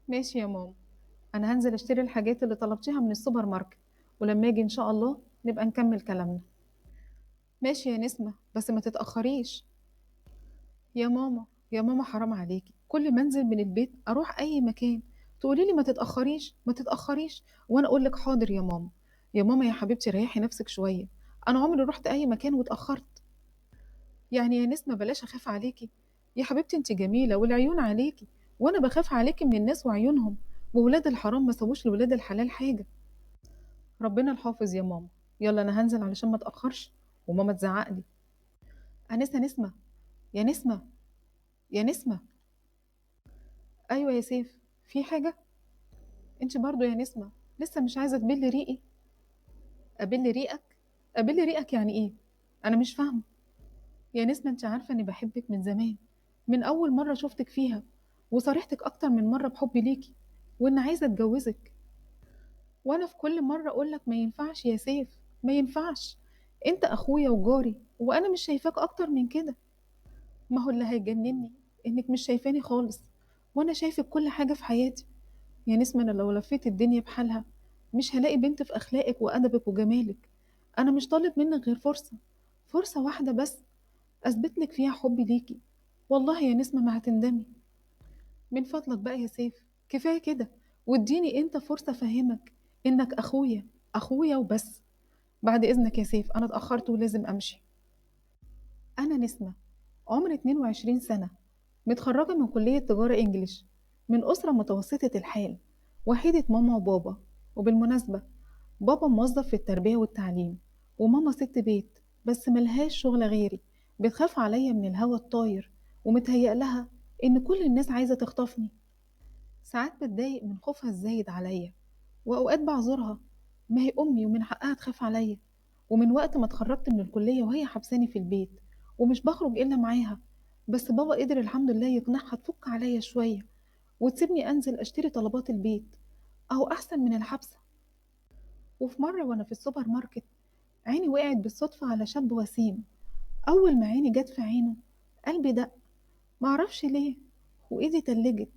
ماشي يا ماما. انا هنزل اشتري الحاجات اللي طلبتيها من السوبر ماركت، ولما اجي ان شاء الله نبقى نكمل كلامنا. ماشي يا نسمة، بس ما تتأخريش. يا ماما، يا ماما حرام عليكي، كل ما انزل من البيت اروح اي مكان تقولي لي ما تتأخريش ما تتأخريش، وانا اقول لك حاضر يا ماما. يا ماما يا حبيبتي ريحي نفسك شوية. انا عمري رحت اي مكان واتأخرت؟ يعني يا نسمة بلاش اخاف عليكي. يا حبيبتي انت جميلة والعيون عليكي، وانا بخاف عليكي من الناس وعيونهم، وولاد الحرام ما سووش لولاد الحلال حاجة. ربنا الحافظ يا ماما. يلا انا هنزل علشان ما اتأخرش وماما تزعق لي. انسة نسمة، يا نسمة، يا نسمة. ايوه يا سيف، في حاجة؟ انت برضو يا نسمة لسه مش عايزة تبلي ريقي؟ ابل ريقك؟ ابل ريقك يعني ايه؟ انا مش فاهمة. يا نسمة انت عارفة اني بحبك من زمان، من اول مرة شفتك فيها، وصارحتك اكتر من مرة بحبي ليكي، وان عايزة اتجوزك. وانا في كل مرة اقولك ما ينفعش يا سيف، ما ينفعش. انت اخويا وجاري، وانا مش شايفاك اكتر من كده. ما هو اللي هيجنني انك مش شايفاني خالص، وانا شايفك كل حاجة في حياتي. يا نسمة انا لو لفيت الدنيا بحالها مش هلاقي بنت في اخلاقك وادبك وجمالك. انا مش طالب منك غير فرصة، فرصة واحدة بس، اثبت لك فيها حبي ليكي. والله يا نسمة ما هتندمي. من فضلك بقى يا سيف، كفاية كده، واديني انت فرصة افهمك انك اخويا، اخويا وبس. بعد اذنك يا سيف، انا اتأخرت ولازم امشي. انا نسمة، عمري 22 سنة، متخرجة من كلية تجارة انجليش، من أسرة متوسطة الحال، وحيدة ماما وبابا. وبالمناسبة بابا موظف في التربية والتعليم، وماما ست بيت بس ملهاش شغل غيري، بتخاف عليا من الهوا الطاير، ومتهيأ لها إن كل الناس عايزة تخطفني. ساعات بتضايق من خوفها الزايد عليا، وأوقات بعذرها، ما هي أمي ومن حقها تخاف عليا. ومن وقت ما اتخرجت من الكلية وهي حبساني في البيت، ومش بخرج إلا معاها. بس بابا قدر الحمد لله يقنعها تفك عليا شوية، وتسيبني أنزل أشتري طلبات البيت، أهو أحسن من الحبسة. وفي مرة وأنا في السوبر ماركت، عيني وقعت بالصدفة على شاب وسيم. أول ما عيني جت في عينه قلبي دق، معرفش ليه، وإيدي تلجت.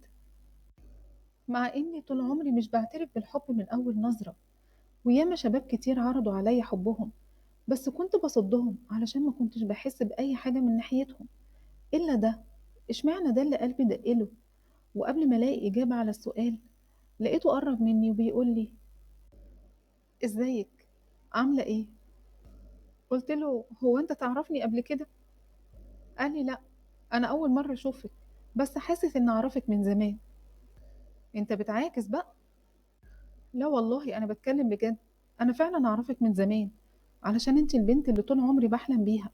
مع إني طول عمري مش بعترف بالحب من أول نظرة، وياما شباب كتير عرضوا عليا حبهم، بس كنت بصدهم علشان ما كنتش بحس بأي حاجة من ناحيتهم إلا ده. اشمعنى ده اللي قلبي دقله؟ وقبل ما ألاقي إجابة على السؤال، لقيته قرب مني وبيقول لي: إزيك؟ عاملة إيه؟ قلت له: هو أنت تعرفني قبل كده؟ قال لي: لأ، أنا أول مرة أشوفك، بس حاسس إن أعرفك من زمان. أنت بتعاكس بقى. لا والله أنا بتكلم بجد، أنا فعلا أعرفك من زمان، علشان أنت البنت اللي طول عمري بحلم بيها.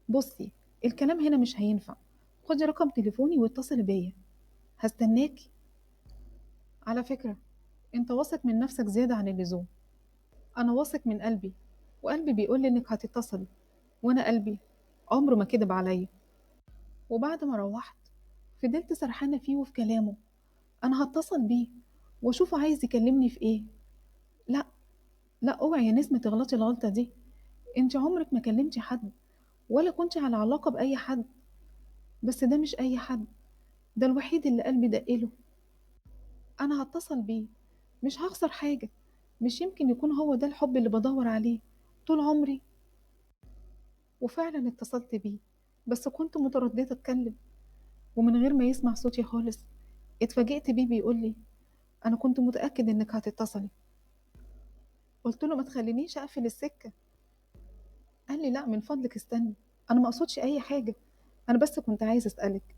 بصي، الكلام هنا مش هينفع، خدي رقم تليفوني واتصلي بيا، هستناكي. على فكرة، انت واثق من نفسك زيادة عن اللزوم. انا واثق من قلبي، وقلبي بيقول لي انك هتتصلي، وانا قلبي عمره ما كدب عليا. وبعد ما روحت فضلت سرحانة فيه وفي كلامه. انا هتصل بيه واشوفه عايز يكلمني في ايه. لا، لا اوعي يا نسمة تغلطي الغلطة دي. انت عمرك ما كلمتي حد، ولا كنت على علاقة بأي حد. بس ده مش أي حد، ده الوحيد اللي قلبي دقله. أنا هتصل بيه، مش هخسر حاجة، مش يمكن يكون هو ده الحب اللي بدور عليه طول عمري. وفعلا اتصلت بيه، بس كنت مترددة أتكلم. ومن غير ما يسمع صوتي خالص اتفاجئت بيه بيقول لي: أنا كنت متأكد إنك هتتصلي. قلت له: ما تخلينيش أقفل السكة. قال لي: لا من فضلك استني، أنا ما أقصدش أي حاجة، أنا بس كنت عايز أسألك،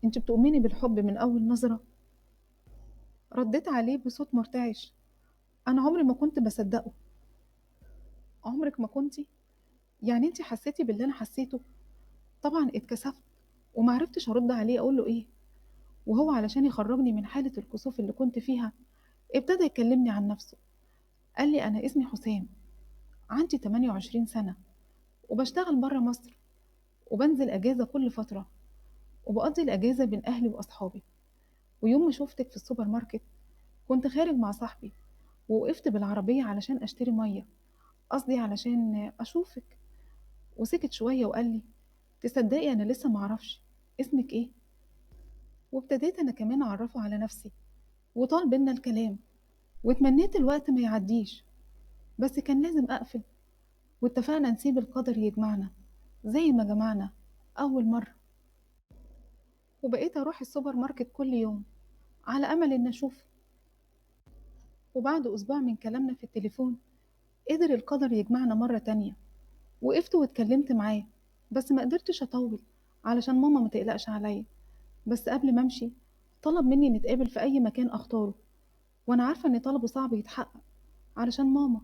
أنت بتؤمني بالحب من أول نظرة؟ رديت عليه بصوت مرتعش: أنا عمري ما كنت بصدقه. عمرك ما كنتي؟ يعني انتي حسيتي باللي أنا حسيته؟ طبعا اتكسفت، ومعرفتش أرد عليه أقوله إيه. وهو علشان يخرجني من حالة الكسوف اللي كنت فيها ابتدى يكلمني عن نفسه. قال لي: أنا اسمي حسام، عندي 28 سنة، وبشتغل برا مصر، وبنزل أجازة كل فترة، وبقضي الأجازة بين أهلي وأصحابي. ويوم ما شوفتك في السوبر ماركت كنت خارج مع صاحبي، ووقفت بالعربية علشان أشتري مية، قصدي علشان أشوفك. وسكت شوية وقال لي: تصدقي أنا لسه معرفش اسمك إيه؟ وابتديت أنا كمان أعرفه على نفسي، وطال بينا الكلام، واتمنيت الوقت ما يعديش، بس كان لازم أقفل، واتفقنا نسيب القدر يجمعنا زي ما جمعنا أول مرة. وبقيت أروح السوبر ماركت كل يوم على أمل إن أشوفه، وبعد أسبوع من كلامنا في التليفون قدر القدر يجمعنا مرة تانية. وقفت واتكلمت معاه، بس ما قدرتش أطول علشان ماما ما تقلقش عليا. بس قبل ما أمشي طلب مني نتقابل في أي مكان أختاره، وأنا عارفة إن طلبه صعب يتحقق علشان ماما.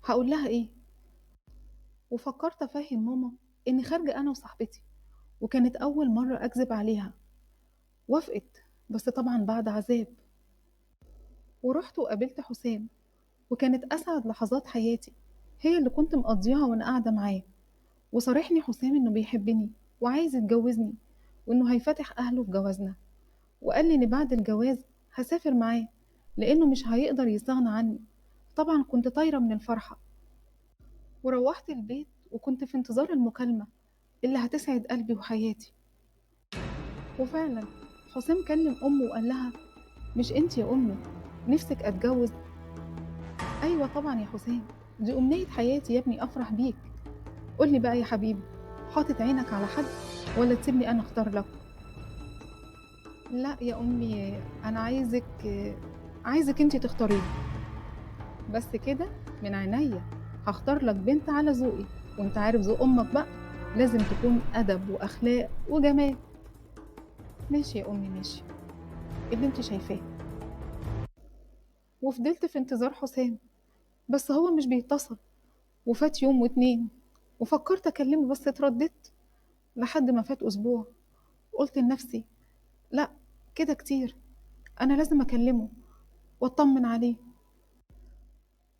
هقول لها إيه؟ وفكرت أفهم ماما إني خارجة أنا وصاحبتي، وكانت أول مرة أكذب عليها. وافقت، بس طبعا بعد عذاب. ورحت وقابلت حسام، وكانت أسعد لحظات حياتي هي اللي كنت مقضيها وأنا قاعدة معاه. وصارحني حسام إنه بيحبني وعايز يتجوزني، وإنه هيفتح أهله في جوازنا. وقال لي إن بعد الجواز هسافر معاه لأنه مش هيقدر يستغنى عني. طبعا كنت طايرة من الفرحة، وروحت البيت وكنت في انتظار المكالمة اللي هتسعد قلبي وحياتي. وفعلا حسام كلم أمه وقال لها: مش انت يا أمي نفسك أتجوز؟ أيوة طبعا يا حسام، دي أمنية حياتي يا ابني، أفرح بيك. قولي بقى يا حبيبي، حاطط عينك على حد ولا تسيبني أنا أختار لك؟ لا يا أمي، أنا عايزك انت تختاريه. بس كده، من عينيا. هختار لك بنت على ذوقي، وانت عارف ذوق أمك بقى، لازم تكون أدب وأخلاق وجمال. ماشي يا أمي ماشي، اللي انت شايفاه. وفضلت في انتظار حسام، بس هو مش بيتصل. وفات يوم واتنين، وفكرت أكلمه بس اترددت. لحد ما فات أسبوع، قلت لنفسي: لأ، كده كتير، أنا لازم أكلمه وأطمن عليه.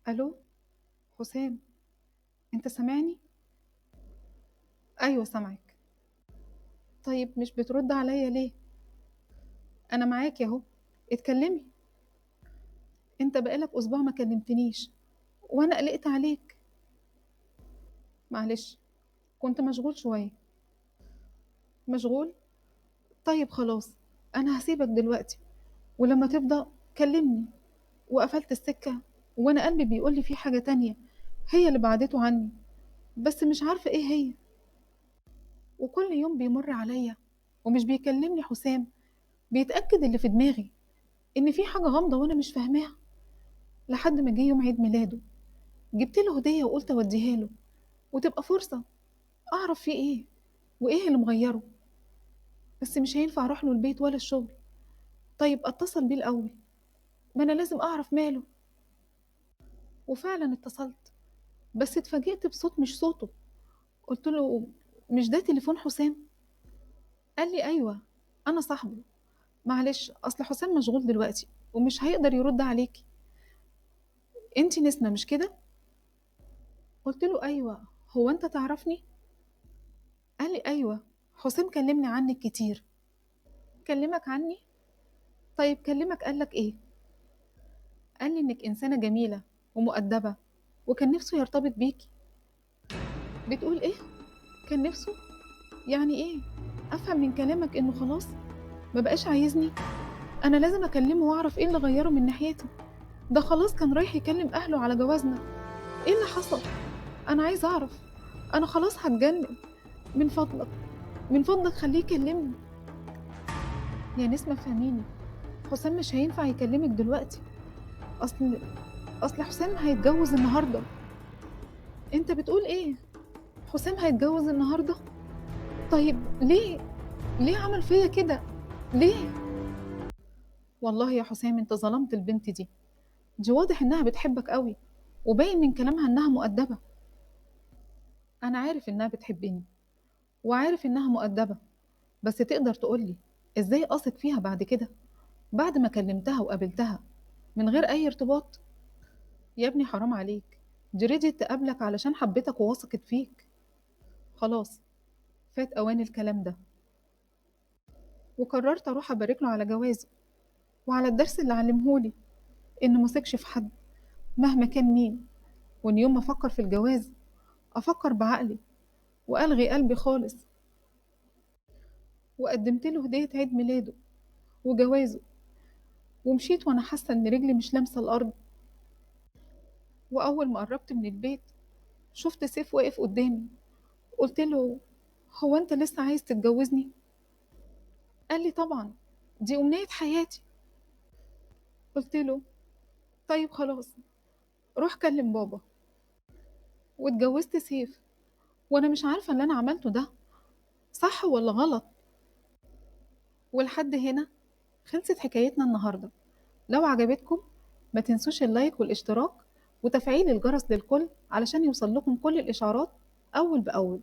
ألو، حسام، أنت سامعني؟ أيوة سامعك. طيب مش بترد عليا ليه؟ أنا معاك ياهو، اتكلمي. أنت بقالك أسبوع ما كلمتنيش، وأنا قلقت عليك. معلش، كنت مشغول شوية. مشغول؟ طيب خلاص، أنا هسيبك دلوقتي، ولما تفضى كلمني. وقفلت السكة، وأنا قلبي بيقولي في حاجة تانية هي اللي بعدته عني، بس مش عارفة إيه هي. وكل يوم بيمر عليا ومش بيكلمني حسام، بيتأكد اللي في دماغي إن في حاجة غامضة وأنا مش فاهماها. لحد ما جه يوم عيد ميلاده، جبت له هدية وقلت أوديها له، وتبقى فرصة أعرف فيه إيه وإيه اللي مغيره. بس مش هينفع أروح له البيت ولا الشغل. طيب أتصل بيه الأول، ما أنا لازم أعرف ماله. وفعلا اتصلت، بس اتفاجئت بصوت مش صوته. قلت له: مش ده تليفون حسام؟ قال لي: أيوة، أنا صاحبه. معلش، أصل حسام مشغول دلوقتي ومش هيقدر يرد عليكي. انتي نسمة مش كده؟ قلت له: أيوة، هو أنت تعرفني؟ قال لي: أيوة، حسام كلمني عنك كتير. كلمك عني؟ طيب كلمك قالك إيه؟ قال لي إنك إنسانة جميلة ومؤدبة، وكان نفسه يرتبط بيكي. بتقول إيه؟ كان نفسه؟ يعني إيه؟ أفهم من كلامك إنه خلاص ما بقاش عايزني؟ أنا لازم أكلمه وأعرف إيه اللي غيره من ناحيتي. ده خلاص كان رايح يكلم أهله على جوازنا. إيه اللي حصل؟ أنا عايز أعرف، أنا خلاص هتجنن. من فضلك، من فضلك خليه يكلمني. يا نسمة فهميني، حسام مش هينفع يكلمك دلوقتي. أصل أصل حسام هيتجوز النهاردة. أنت بتقول إيه؟ حسام هيتجوز النهاردة؟ طيب ليه عمل فيا كده؟ ليه؟ والله يا حسام أنت ظلمت البنت دي واضح إنها بتحبك قوي، وباين من كلامها إنها مؤدبة. أنا عارف إنها بتحبني، وعارف إنها مؤدبة، بس تقدر تقولي إزاي أثق فيها بعد كده، بعد ما كلمتها وقابلتها من غير أي ارتباط؟ يا ابني حرام عليك، دي رضيت تقابلك علشان حبيتك ووثقت فيك. خلاص، فات أوان الكلام ده. وقررت أروح أبارك له على جوازه، وعلى الدرس اللي علمهولي إن مثقش في حد مهما كان مين، وإن يوم ما أفكر في الجواز أفكر بعقلي وألغي قلبي خالص. وقدمت له هدية عيد ميلاده وجوازه، ومشيت وأنا حاسة إن رجلي مش لامسة الأرض. وأول ما قربت من البيت شفت سيف واقف قدامي. قلت له: هو أنت لسه عايز تتجوزني؟ قال لي: طبعا، دي أمنية حياتي. قلت له: طيب خلاص، روح كلم بابا. واتجوزت سيف، وأنا مش عارفة اللي أنا عملته ده صح ولا غلط. ولحد هنا خلصت حكايتنا النهاردة. لو عجبتكم ما تنسوش اللايك والاشتراك وتفعيل الجرس للكل علشان يوصل لكم كل الإشعارات أول بأول،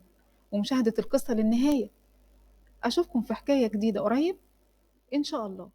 ومشاهدة القصة للنهاية. أشوفكم في حكاية جديدة قريب إن شاء الله.